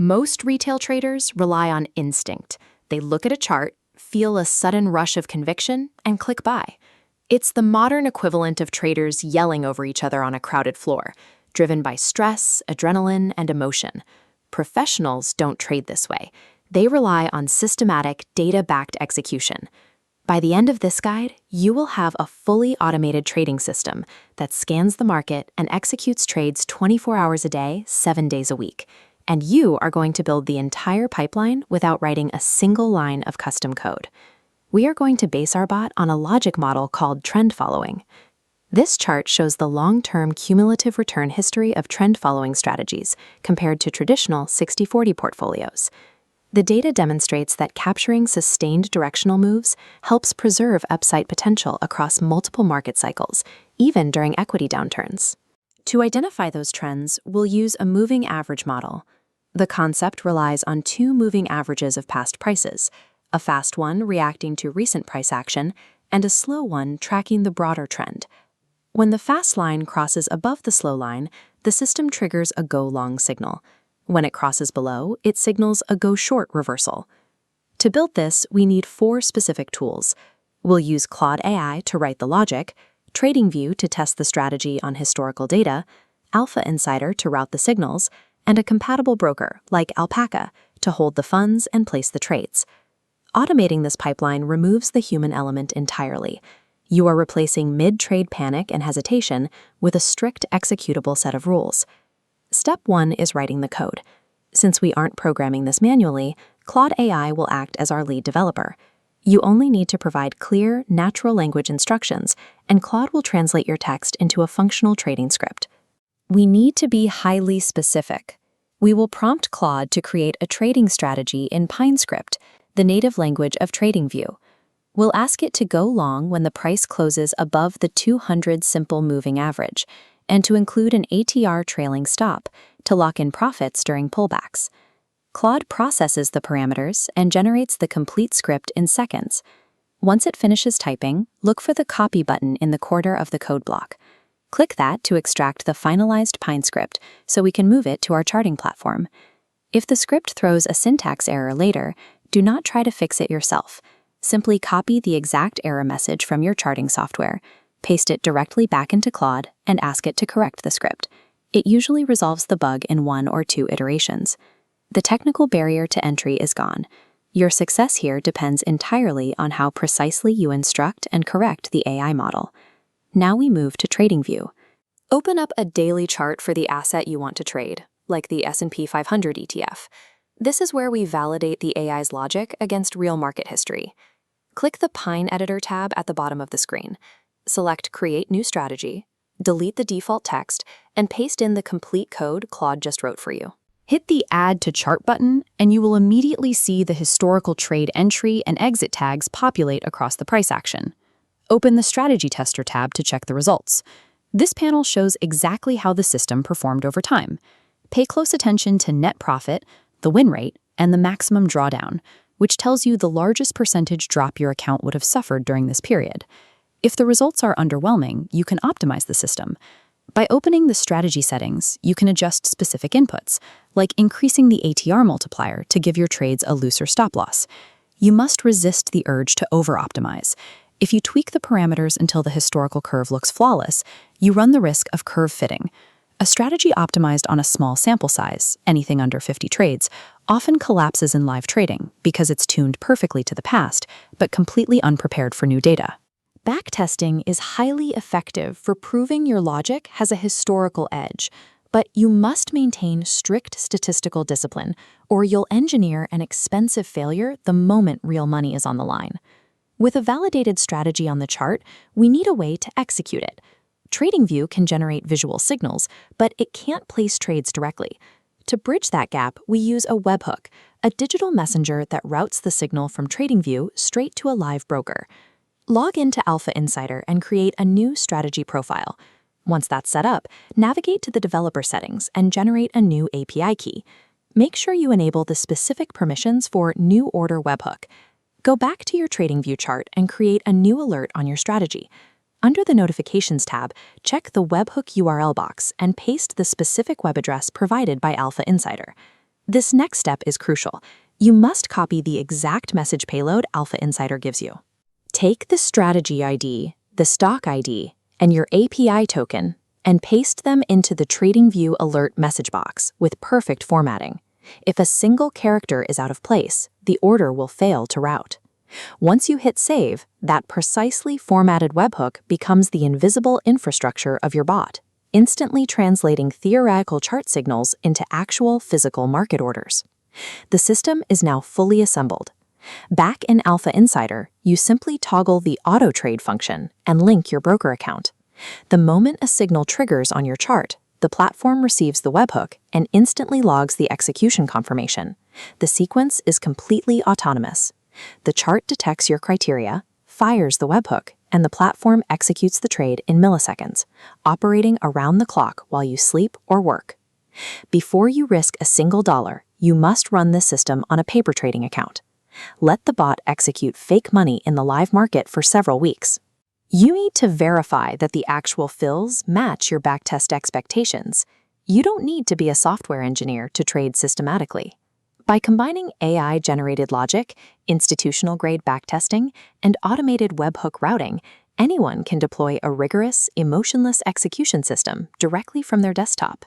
Most retail traders rely on instinct. They look at a chart, feel a sudden rush of conviction, and click buy. It's the modern equivalent of traders yelling over each other on a crowded floor, driven by stress, adrenaline, and emotion. Professionals don't trade this way. They rely on systematic, data-backed execution. By the end of this guide, you will have a fully automated trading system that scans the market and executes trades 24 hours a day, 7 days a week. And you are going to build the entire pipeline without writing a single line of custom code. We are going to base our bot on a logic model called trend following. This chart shows the long-term cumulative return history of trend-following strategies compared to traditional 60/40 portfolios. The data demonstrates that capturing sustained directional moves helps preserve upside potential across multiple market cycles, even during equity downturns. To identify those trends, we'll use a moving average model. The concept relies on two moving averages of past prices, a fast one reacting to recent price action, and a slow one tracking the broader trend. When the fast line crosses above the slow line, the system triggers a go long signal. When it crosses below, it signals a go short reversal. To build this, we need 4 specific tools. We'll use Claude AI to write the logic, TradingView to test the strategy on historical data, Alpha Insider to route the signals, and a compatible broker, like Alpaca, to hold the funds and place the trades. Automating this pipeline removes the human element entirely. You are replacing mid-trade panic and hesitation with a strict executable set of rules. Step 1 is writing the code. Since we aren't programming this manually, Claude AI will act as our lead developer. You only need to provide clear, natural language instructions, and Claude will translate your text into a functional trading script. We need to be highly specific. We will prompt Claude to create a trading strategy in PineScript, the native language of TradingView. We'll ask it to go long when the price closes above the 200 simple moving average, and to include an ATR trailing stop to lock in profits during pullbacks. Claude processes the parameters and generates the complete script in seconds. Once it finishes typing, look for the copy button in the corner of the code block. Click that to extract the finalized PineScript so we can move it to our charting platform. If the script throws a syntax error later, do not try to fix it yourself. Simply copy the exact error message from your charting software, paste it directly back into Claude, and ask it to correct the script. It usually resolves the bug in 1 or 2 iterations. The technical barrier to entry is gone. Your success here depends entirely on how precisely you instruct and correct the AI model. Now we move to TradingView. Open up a daily chart for the asset you want to trade, like the S&P 500 ETF. This is where we validate the AI's logic against real market history. Click the Pine Editor tab at the bottom of the screen. Select Create New Strategy, delete the default text, and paste in the complete code Claude just wrote for you. Hit the Add to Chart button, and you will immediately see the historical trade entry and exit tags populate across the price action. Open the Strategy Tester tab to check the results. This panel shows exactly how the system performed over time. Pay close attention to net profit, the win rate, and the maximum drawdown, which tells you the largest percentage drop your account would have suffered during this period. If the results are underwhelming, you can optimize the system. By opening the strategy settings, you can adjust specific inputs, like increasing the ATR multiplier to give your trades a looser stop loss. You must resist the urge to over-optimize. If you tweak the parameters until the historical curve looks flawless, you run the risk of curve fitting. A strategy optimized on a small sample size, anything under 50 trades, often collapses in live trading because it's tuned perfectly to the past, but completely unprepared for new data. Backtesting is highly effective for proving your logic has a historical edge, but you must maintain strict statistical discipline, or you'll engineer an expensive failure the moment real money is on the line. With a validated strategy on the chart, we need a way to execute it. TradingView can generate visual signals, but it can't place trades directly. To bridge that gap, we use a webhook, a digital messenger that routes the signal from TradingView straight to a live broker. Log into Alpha Insider and create a new strategy profile. Once that's set up, navigate to the developer settings and generate a new API key. Make sure you enable the specific permissions for New Order Webhook. Go back to your TradingView chart and create a new alert on your strategy. Under the Notifications tab, check the webhook URL box and paste the specific web address provided by Alpha Insider. This next step is crucial. You must copy the exact message payload Alpha Insider gives you. Take the strategy ID, the stock ID, and your API token, and paste them into the TradingView alert message box with perfect formatting. If a single character is out of place, the order will fail to route. Once you hit save, that precisely formatted webhook becomes the invisible infrastructure of your bot, instantly translating theoretical chart signals into actual physical market orders. The system is now fully assembled. Back in Alpha Insider, you simply toggle the auto trade function and link your broker account. The moment a signal triggers on your chart, the platform receives the webhook and instantly logs the execution confirmation. The sequence is completely autonomous. The chart detects your criteria, fires the webhook, and the platform executes the trade in milliseconds, operating around the clock while you sleep or work. Before you risk a single dollar, you must run this system on a paper trading account. Let the bot execute fake money in the live market for several weeks. You need to verify that the actual fills match your backtest expectations. You don't need to be a software engineer to trade systematically. By combining AI-generated logic, institutional-grade backtesting, and automated webhook routing, anyone can deploy a rigorous, emotionless execution system directly from their desktop.